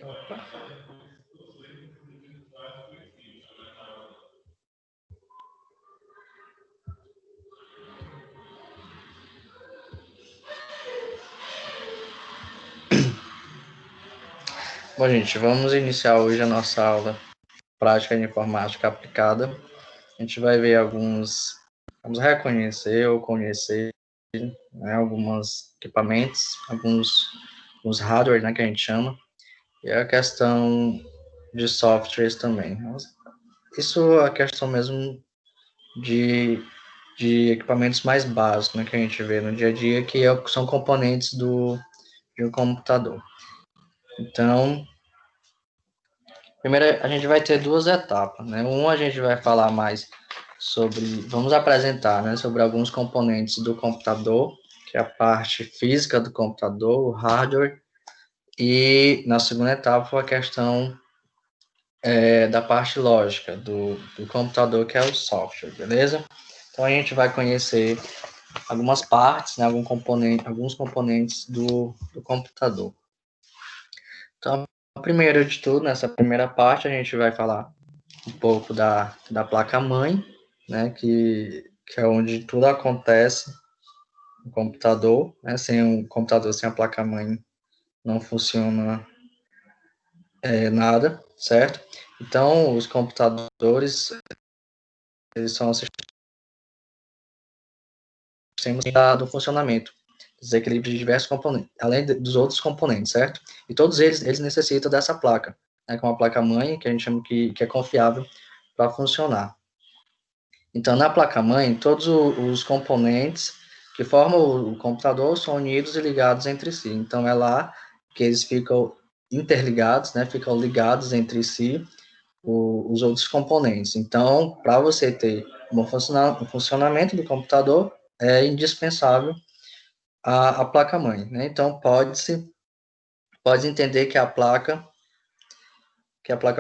Opa. Bom, gente, vamos iniciar hoje a nossa aula prática de informática aplicada. A gente vai ver vamos reconhecer ou conhecer, né, alguns equipamentos, alguns hardware, né, que a gente chama, e a questão de softwares também. Isso é a questão mesmo de equipamentos mais básicos, né, que a gente vê no dia a dia, que são componentes de um computador. Então, primeiro a gente vai ter duas etapas, né? A gente vai falar mais vamos apresentar, né, sobre alguns componentes do computador, que é a parte física do computador, o hardware, e na segunda etapa a questão da parte lógica do computador, que é o software, beleza? Então a gente vai conhecer algumas partes, né, alguns componentes do computador. Então, primeiro de tudo, nessa primeira parte, a gente vai falar um pouco da placa-mãe, né, que é onde tudo acontece no computador, né, sem um computador, sem a placa-mãe, não funciona nada, certo? Então, os computadores, eles são sistemas do funcionamento, desequilíbrio de diversos componentes, além dos outros componentes, certo? E todos eles necessitam dessa placa, né, que é uma placa-mãe, que a gente chama que é confiável para funcionar. Então, na placa-mãe, todos os componentes que formam o computador são unidos e ligados entre si. Então, é lá que eles ficam interligados, né, ficam ligados entre si os outros componentes. Então, para você ter um funcionamento do computador, é indispensável a placa-mãe, né? Então, pode entender que a placa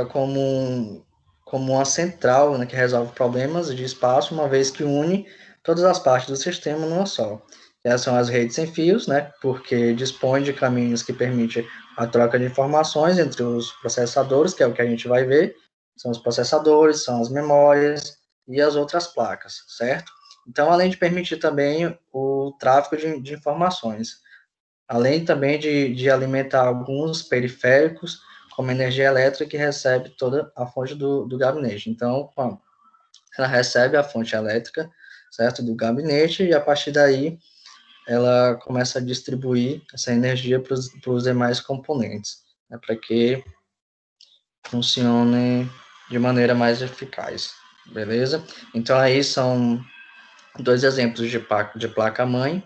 como uma central, né, que resolve problemas de espaço, uma vez que une todas as partes do sistema numa só. Essas são as redes sem fios, né, porque dispõe de caminhos que permitem a troca de informações entre os processadores, que é o que a gente vai ver, são os processadores, são as memórias e as outras placas, certo? Então, além de permitir também o tráfego de informações, além também de alimentar alguns periféricos, como energia elétrica, que recebe toda a fonte do gabinete. Então, ela recebe a fonte elétrica, certo, do gabinete, e a partir daí ela começa a distribuir essa energia para os demais componentes, né, para que funcione de maneira mais eficaz, beleza? Então, aí são dois exemplos de placa-mãe.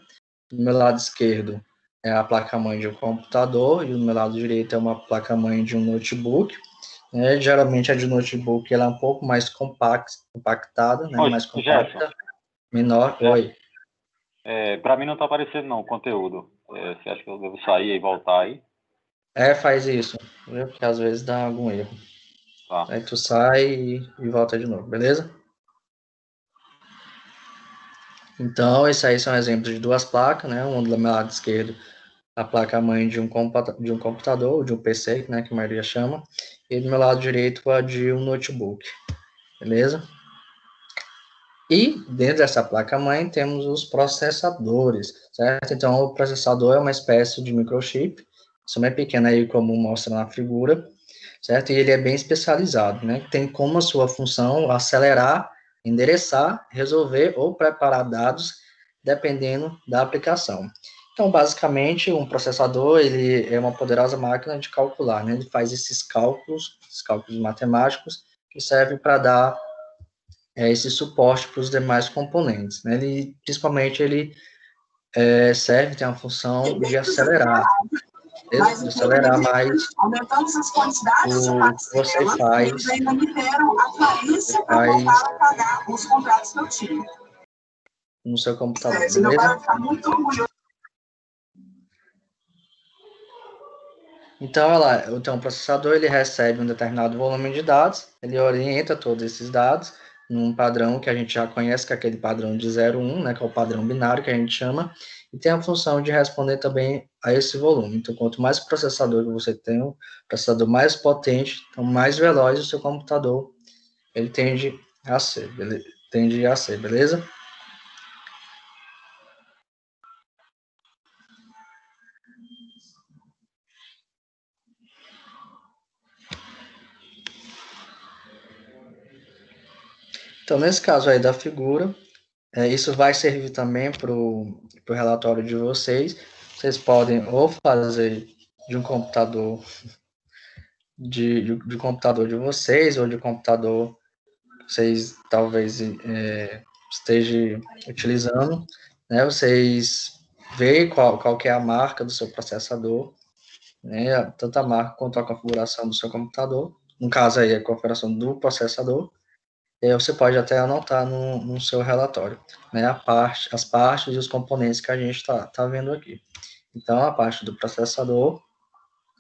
Do meu lado esquerdo é a placa-mãe de um computador e do meu lado direito é uma placa-mãe de um notebook. Geralmente a de notebook ela é um pouco mais compactada, né? Oi, Mais compacta, Jefferson. menor. Oi. Para mim não está aparecendo não o conteúdo. Você acha que eu devo sair e voltar aí? Faz isso, viu? Porque às vezes dá algum erro. Tá. Aí tu sai e volta de novo, beleza? Então, esses aí são exemplos de duas placas, né? Uma do meu lado esquerdo, a placa-mãe de um computador, de um PC, né? Que a maioria chama. E do meu lado direito, a de um notebook, beleza? E dentro dessa placa-mãe temos os processadores, certo? Então, o processador é uma espécie de microchip, isso é pequeno aí, como mostra na figura, certo? E ele é bem especializado, né? Tem como a sua função acelerar, endereçar, resolver ou preparar dados, dependendo da aplicação. Então, basicamente, um processador, ele é uma poderosa máquina de calcular, né? Ele faz esses cálculos matemáticos, que servem para dar esse suporte para os demais componentes, né? Principalmente, ele serve, tem a função de acelerar, mais aumentamos as quantidades de você parcela, faz, eles ainda me deram a Clarice para voltar a pagar os contratos que eu tinha. No seu computador, Meu pai vai ficar muito orgulhoso. Então, um processador, ele recebe um determinado volume de dados, ele orienta todos esses dados num padrão que a gente já conhece, que é aquele padrão de 0, 1, né, que é o padrão binário que a gente chama, e tem a função de responder também a esse volume. Então, quanto mais processador que você tem, um processador mais potente, então mais veloz o seu computador ele tende a ser, beleza? Então, nesse caso aí da figura, isso vai servir também para o relatório de vocês. Vocês podem ou fazer de um computador de computador de vocês, ou de computador que vocês talvez estejam utilizando, né? Vocês veem qual que é a marca do seu processador, né? Tanto a marca quanto a configuração do seu computador. No caso aí, a configuração do processador. Você pode até anotar no seu relatório, né, as partes e os componentes que a gente tá vendo aqui. Então, a parte do processador,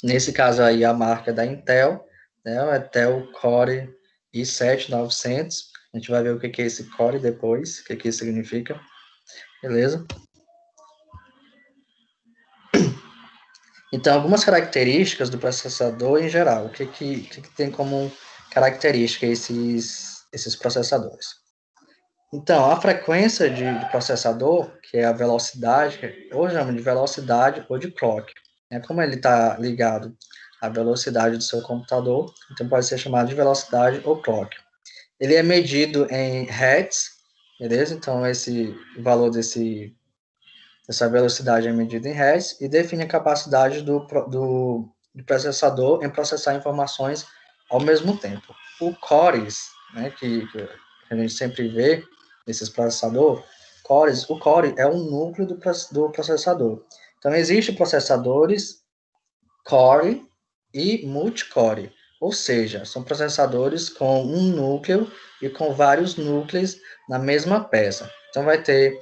nesse caso aí, a marca é da Intel, né, o Intel Core i7-900. A gente vai ver o que é esse Core depois, o que isso significa, beleza? Então, algumas características do processador em geral, o que tem como característica esses processadores? Então, a frequência de processador, que é a velocidade, ou chama de velocidade ou de clock, né? Como ele está ligado à velocidade do seu computador, então pode ser chamado de velocidade ou clock. Ele é medido em hertz, beleza? Então, esse valor dessa velocidade é medido em hertz e define a capacidade do processador em processar informações ao mesmo tempo. O cores, né, que a gente sempre vê nesses processadores, o core é um núcleo do processador. Então, existem processadores core e multicore, ou seja, são processadores com um núcleo e com vários núcleos na mesma peça. Então, vai ter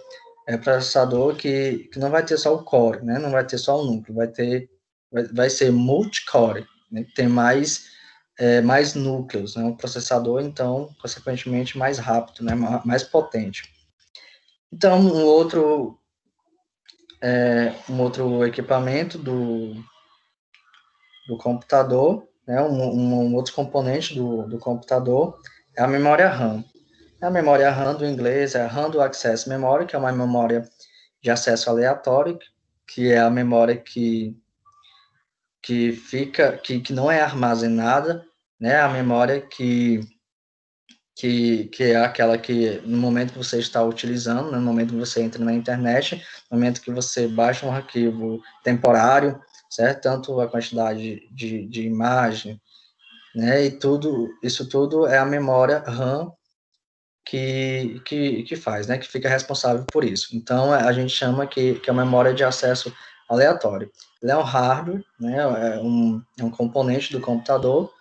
processador que não vai ter só o core, né? Não vai ter só o núcleo, vai ser multicore, né? Que tem mais núcleos, né? Um processador, então, consequentemente, mais rápido, né? Mais potente. Então, um outro equipamento do computador, né? Um outro componente do computador é a memória RAM. A memória RAM do inglês é Random Access Memory, que é uma memória de acesso aleatório, que é a memória que não é armazenada, né? A memória que é aquela que no momento que você está utilizando, né? No momento que você entra na internet, no momento que você baixa um arquivo temporário, certo? Tanto a quantidade de imagem, né? E isso tudo é a memória RAM que faz, né, que fica responsável por isso. Então, a gente chama que é uma memória de acesso aleatório. Ele é um hardware, né, é um componente do computador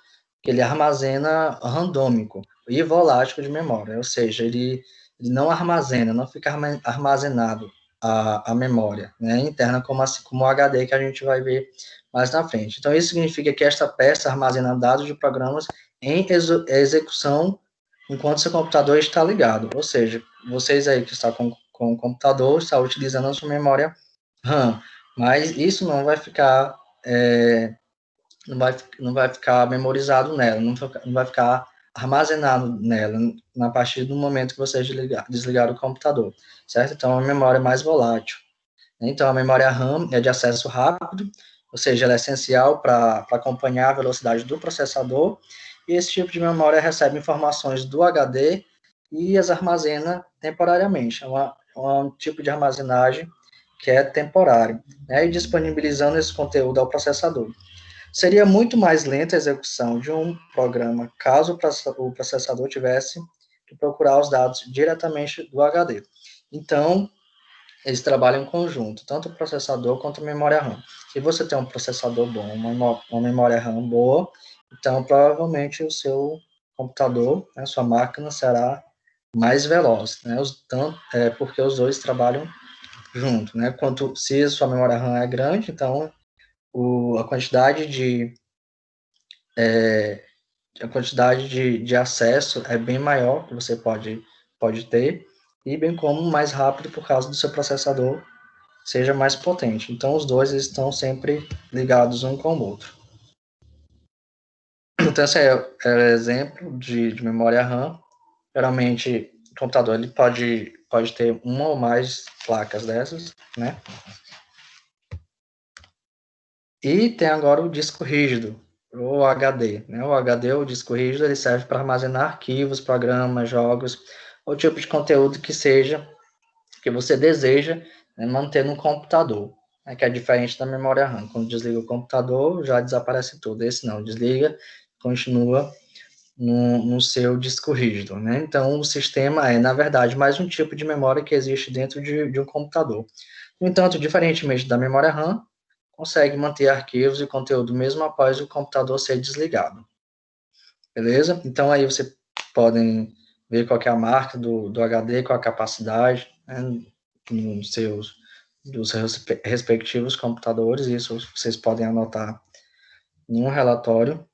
que ele armazena randômico e volátil de memória, ou seja, ele não armazena, não fica armazenado a memória, né, interna, como o HD que a gente vai ver mais na frente. Então, isso significa que esta peça armazena dados de programas em execução enquanto seu computador está ligado. Ou seja, vocês aí que estão com o computador, estão utilizando a sua memória RAM, mas isso não vai ficar não vai ficar memorizado nela, não vai ficar armazenado nela a partir do momento que vocês desligar o computador, certo? Então, é uma memória mais volátil. Então, a memória RAM é de acesso rápido, ou seja, ela é essencial para acompanhar a velocidade do processador, e esse tipo de memória recebe informações do HD e as armazena temporariamente. É um tipo de armazenagem que é temporário, né, e disponibilizando esse conteúdo ao processador. Seria muito mais lenta a execução de um programa caso o processador tivesse que procurar os dados diretamente do HD. Então, eles trabalham em conjunto, tanto o processador quanto a memória RAM. Se você tem um processador bom, uma memória RAM boa, então provavelmente o seu computador, a sua máquina será mais veloz, né? Porque os dois trabalham junto, né? Se a sua memória RAM é grande, então a quantidade de acesso é bem maior que você pode ter, e bem como mais rápido por causa do seu processador seja mais potente. Então, os dois estão sempre ligados um com o outro. Então, esse é o exemplo de memória RAM. Geralmente, o computador ele pode ter uma ou mais placas dessas, né? E tem agora o disco rígido, ou HD, né? O HD, o disco rígido, ele serve para armazenar arquivos, programas, jogos, ou tipo de conteúdo que seja, que você deseja, né, manter no computador, né, que é diferente da memória RAM. Quando desliga o computador, já desaparece tudo. Esse não, desliga, continua no seu disco rígido, né? Então, o sistema é, na verdade, mais um tipo de memória que existe dentro de um computador. No entanto, diferentemente da memória RAM, consegue manter arquivos e conteúdo mesmo após o computador ser desligado. Beleza? Então, aí você podem ver qual é a marca do HD, qual a capacidade, né, dos seus respectivos computadores. Isso vocês podem anotar em um relatório.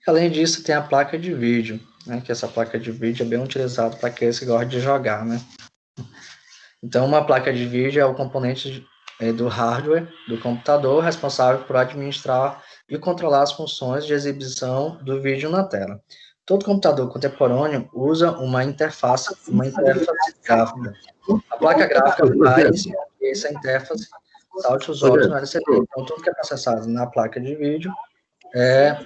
Além disso, tem a placa de vídeo, né, que essa placa de vídeo é bem utilizada para aqueles que gostam de jogar, né? Então, uma placa de vídeo é o componente do hardware do computador responsável por administrar e controlar as funções de exibição do vídeo na tela. Todo computador contemporâneo usa uma interface gráfica. A placa gráfica faz que essa interface salte os olhos no LCD. Então, tudo que é processado na placa de vídeo é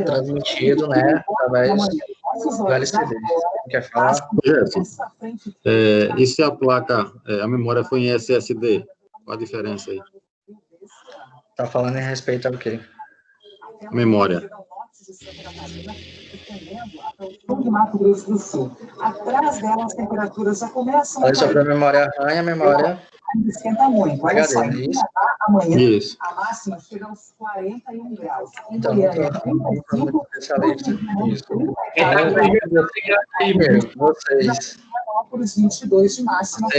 transmitido, né, através do LCD. Quer falar? E se a placa, a memória foi em SSD? Qual a diferença aí? Tá falando em respeito ao quê? Memória. de Mato Grosso do Sul. Atrás dela, as temperaturas já começam Falei sobre a memória RAM e a memória esquenta muito. Olha só, HD, é isso? amanhã Isso. a máxima chega aos 41 graus. Em Então, Goiânia, eu não sou muito especialista nisso. Vocês 22 de máxima.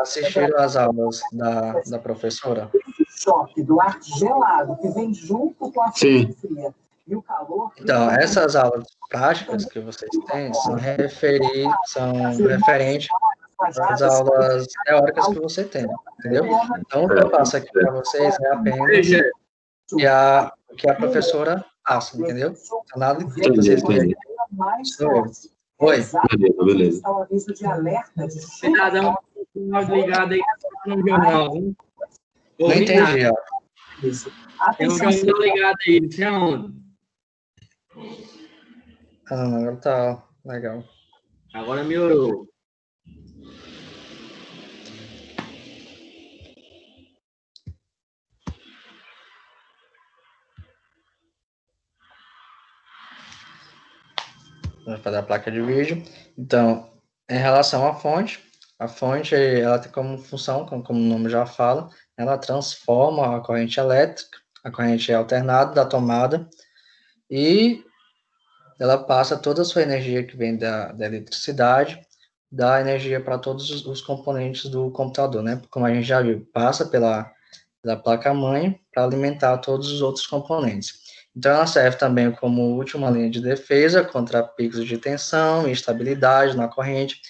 assistiram às aulas da professora? Esse choque do ar gelado que vem junto com a Sim. fria e o calor. Então, essas aulas práticas que vocês têm são referentes às aulas teóricas que você tem, entendeu? Então, o que eu passo aqui para vocês é apenas que a professora passa, entendeu? Então, nada que vocês veem. Oi. Beleza. Cidadão, ligado aí no jornal. Não entendi, ó. Tem um jornal ligado aí, não sei aonde. Ah, não, agora tá legal. Agora melhorou. Vamos fazer a placa de vídeo. Então, em relação à fonte, a fonte ela tem como função, como o nome já fala, ela transforma a corrente elétrica, a corrente alternada da tomada, e ela passa toda a sua energia que vem da eletricidade, dá energia para todos os componentes do computador, né? Como a gente já viu, passa pela placa-mãe para alimentar todos os outros componentes. Então, ela serve também como última linha de defesa contra picos de tensão e instabilidade na corrente,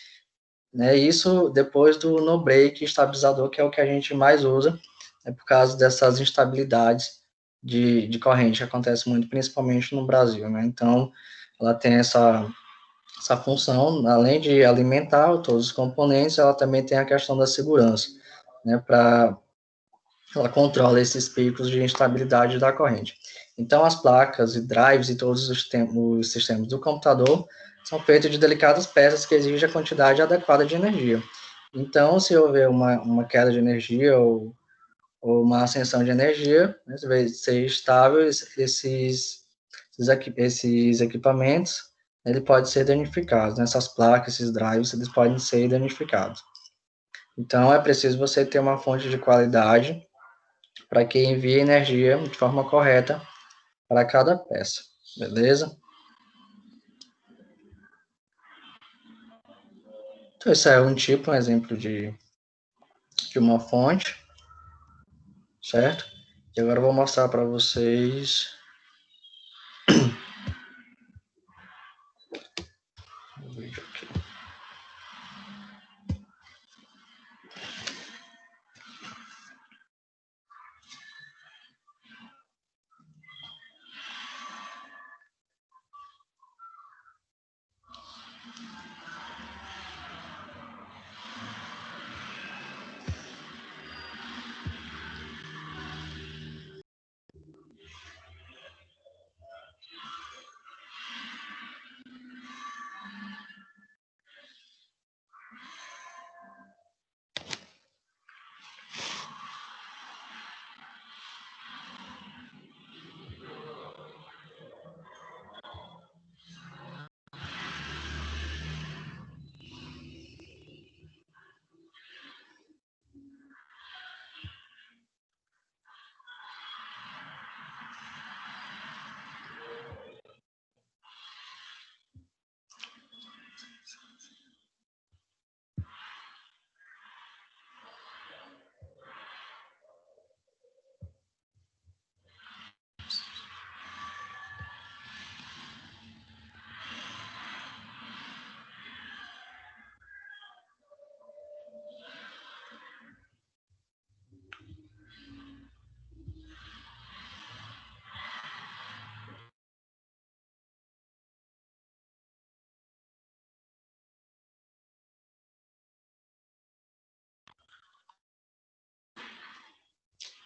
né? Isso depois do no-break estabilizador, que é o que a gente mais usa, né, por causa dessas instabilidades de corrente, que acontece muito, principalmente no Brasil, né? Então, ela tem essa função, além de alimentar todos os componentes, ela também tem a questão da segurança, né? Ela controla esses picos de instabilidade da corrente. Então, as placas e drives e todos os sistemas do computador são feitos de delicadas peças que exigem a quantidade adequada de energia. Então, se houver uma queda de energia ou uma ascensão de energia, né, vai ser estável, esses equipamentos, ele pode ser danificado, né, essas placas, esses drives, eles podem ser danificados. Então, é preciso você ter uma fonte de qualidade para que envie energia de forma correta para cada peça, beleza? Então, esse é um exemplo de uma fonte, certo? E agora eu vou mostrar para vocês o vídeo aqui.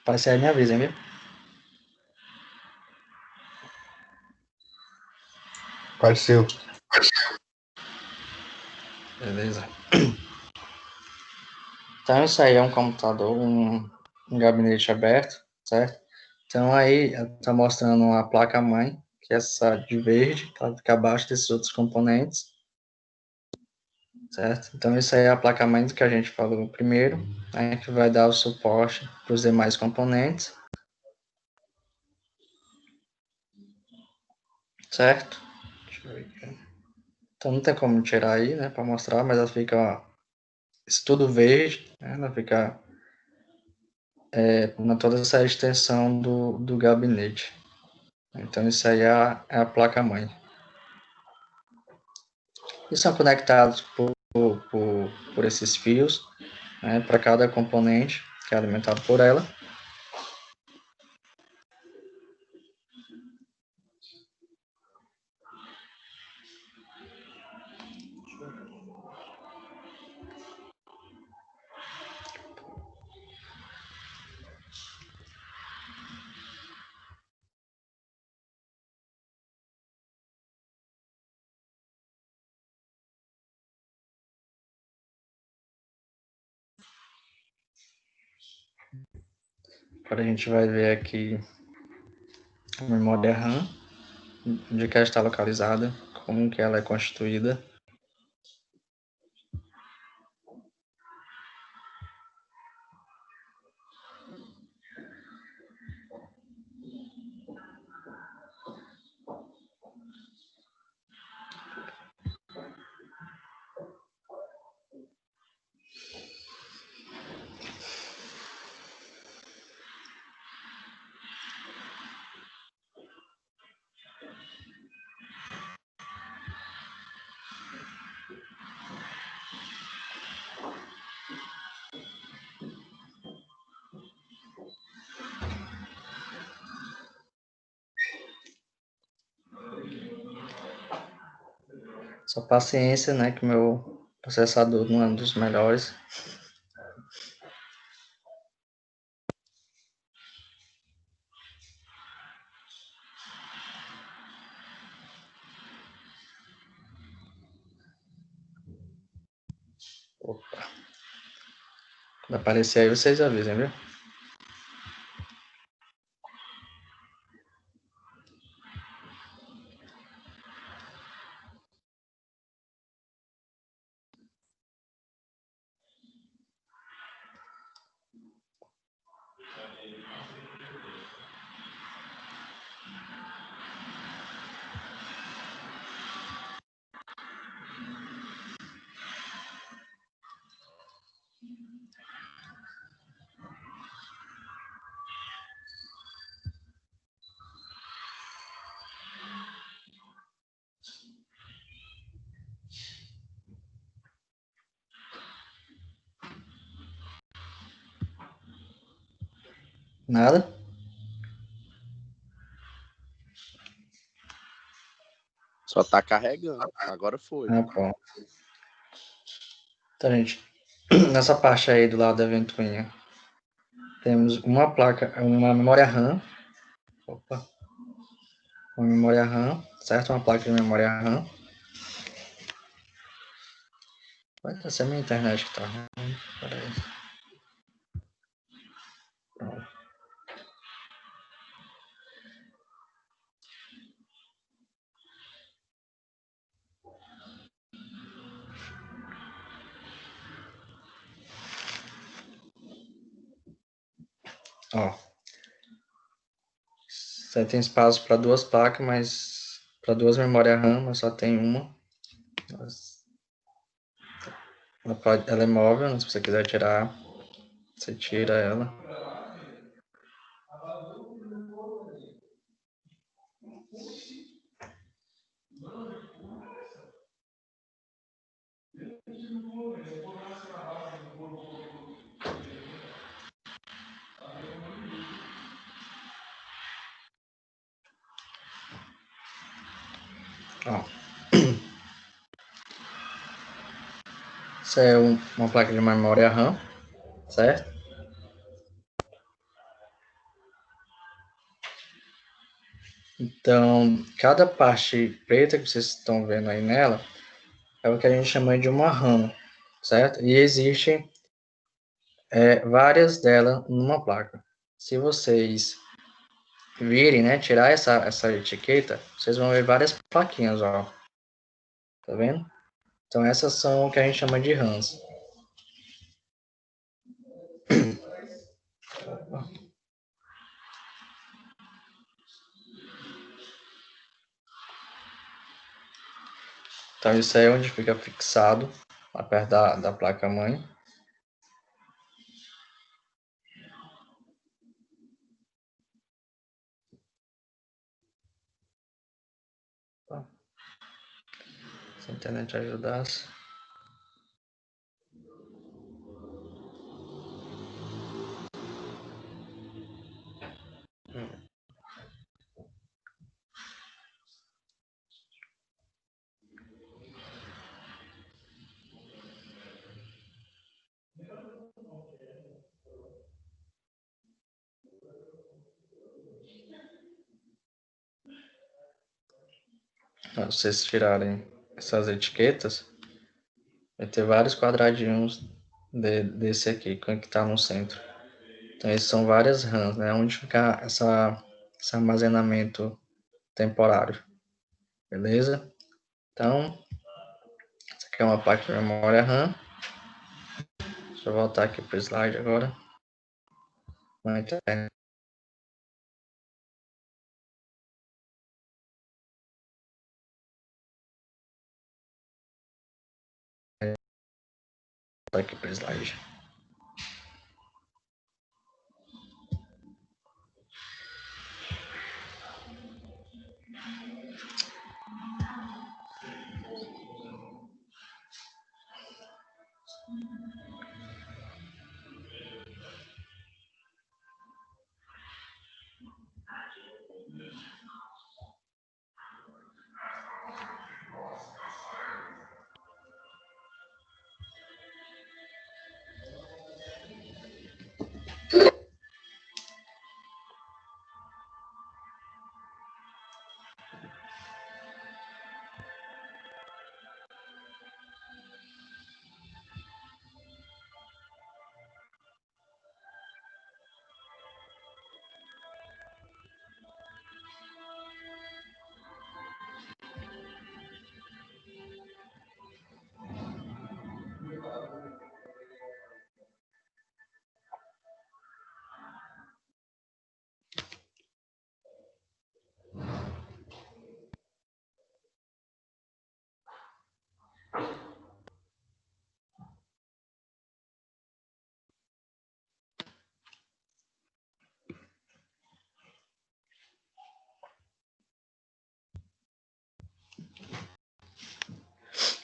Aparecer aí, me avisem, viu? Apareceu. Beleza. Então, isso aí é um computador, um gabinete aberto, certo? Então, aí, está mostrando a placa-mãe, que é essa de verde, que ela fica abaixo desses outros componentes, certo? Então, isso aí é a placa-mãe do que a gente falou primeiro, né, que vai dar o suporte para os demais componentes, certo? Deixa eu ver aqui. Então, não tem como tirar aí, né, para mostrar, mas ela fica isso tudo verde, né, ela fica na toda essa extensão do gabinete. Então, isso aí é a placa-mãe. E são conectados por esses fios, né, para cada componente que é alimentado por ela. Agora a gente vai ver aqui a memória RAM, onde que ela está localizada, como que ela é constituída. Só paciência, né, que o meu processador não é um dos melhores. Opa. Quando aparecer aí, vocês avisem, viu? Nada? Só tá carregando. Agora foi. Ah, pronto. Então, gente, nessa parte aí do lado da ventoinha, temos uma placa, uma memória RAM. Opa. Uma memória RAM, certo? Uma placa de memória RAM. Vai ser a minha internet que tá ruim. Peraí. Pronto. Ó. Você tem espaço para duas placas, mas para duas memórias RAM, mas só tem uma. Ela é móvel, né? Se você quiser tirar, você tira ela. Ó. Isso é uma placa de memória RAM, certo? Então, cada parte preta que vocês estão vendo aí nela é o que a gente chama de uma RAM, certo? E existem várias delas numa placa. Se vocês virem, né, tirar essa etiqueta, vocês vão ver várias plaquinhas, ó. Tá vendo? Então, essas são o que a gente chama de RAMs. Então, isso aí é onde fica fixado, lá perto da placa-mãe. Se a internet ajudasse. Se vocês tirarem essas etiquetas, vai ter vários quadradinhos desse aqui, que está no centro. Então, esses são várias RAMs, né? Onde fica esse armazenamento temporário. Beleza? Então, essa aqui é uma parte de memória RAM. Deixa eu voltar aqui para o slide agora. Aqui para o slide.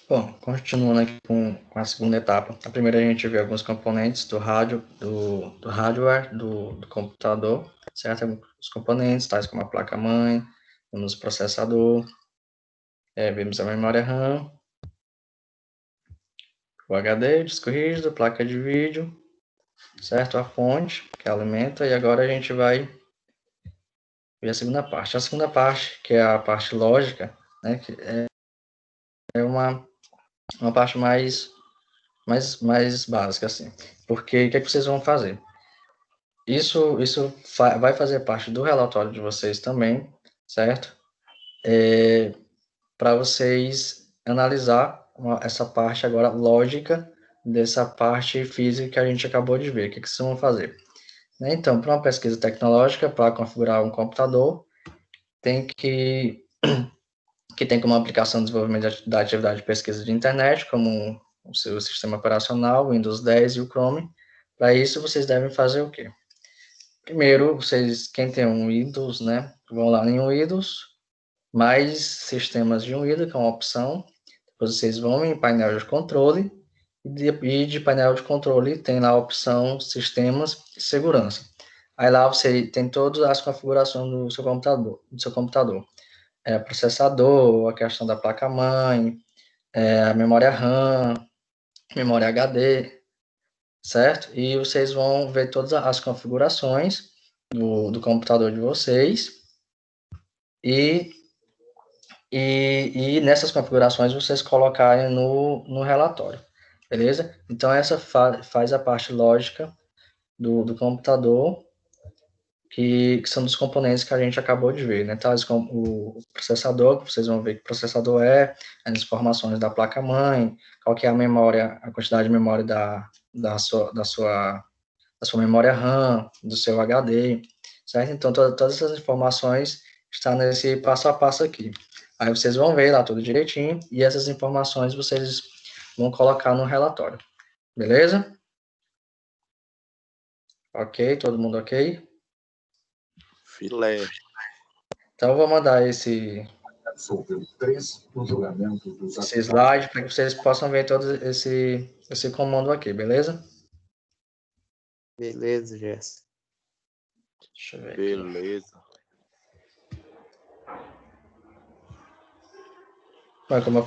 Bom, continuando aqui com a segunda etapa. A primeira a gente vê alguns componentes do hardware do computador, certo? Os componentes, tais como a placa-mãe, vemos o processador, vemos a memória RAM, o HD, disco rígido, placa de vídeo, certo? A fonte, que alimenta, e agora a gente vai ver a segunda parte. A segunda parte, que é a parte lógica, né? Que é uma parte mais básica, assim. Porque o que é que vocês vão fazer? Isso vai fazer parte do relatório de vocês também, certo? Para vocês analisar essa parte agora lógica dessa parte física que a gente acabou de ver. O que vocês vão fazer? Então, para uma pesquisa tecnológica, para configurar um computador, tem que tem como aplicação de desenvolvimento da atividade de pesquisa de internet, como o seu sistema operacional, Windows 10 e o Chrome. Para isso, vocês devem fazer o quê? Primeiro, quem tem um Windows, né, vão lá em Windows, mais sistemas de Windows, que é uma opção. Depois vocês vão em painel de controle, e de painel de controle tem lá a opção sistemas e segurança. Aí lá você tem todas as configurações do seu computador. Processador, a questão da placa-mãe, a memória RAM, memória HD, certo? E vocês vão ver todas as configurações do computador de vocês e nessas configurações vocês colocarem no relatório, beleza? Então, essa faz a parte lógica do computador, que são dos componentes que a gente acabou de ver, né? Tais como o processador, que vocês vão ver que o processador as informações da placa-mãe, qual que é a memória, a quantidade de memória da sua memória RAM, do seu HD, certo? Então, todas essas informações estão nesse passo a passo aqui. Aí vocês vão ver lá tudo direitinho, e essas informações vocês vão colocar no relatório, beleza? Ok, todo mundo ok? Filé. Então, eu vou mandar esse slide para que vocês possam ver todo esse comando aqui, beleza? Beleza, Jess. Deixa eu ver aqui. Beleza. Como eu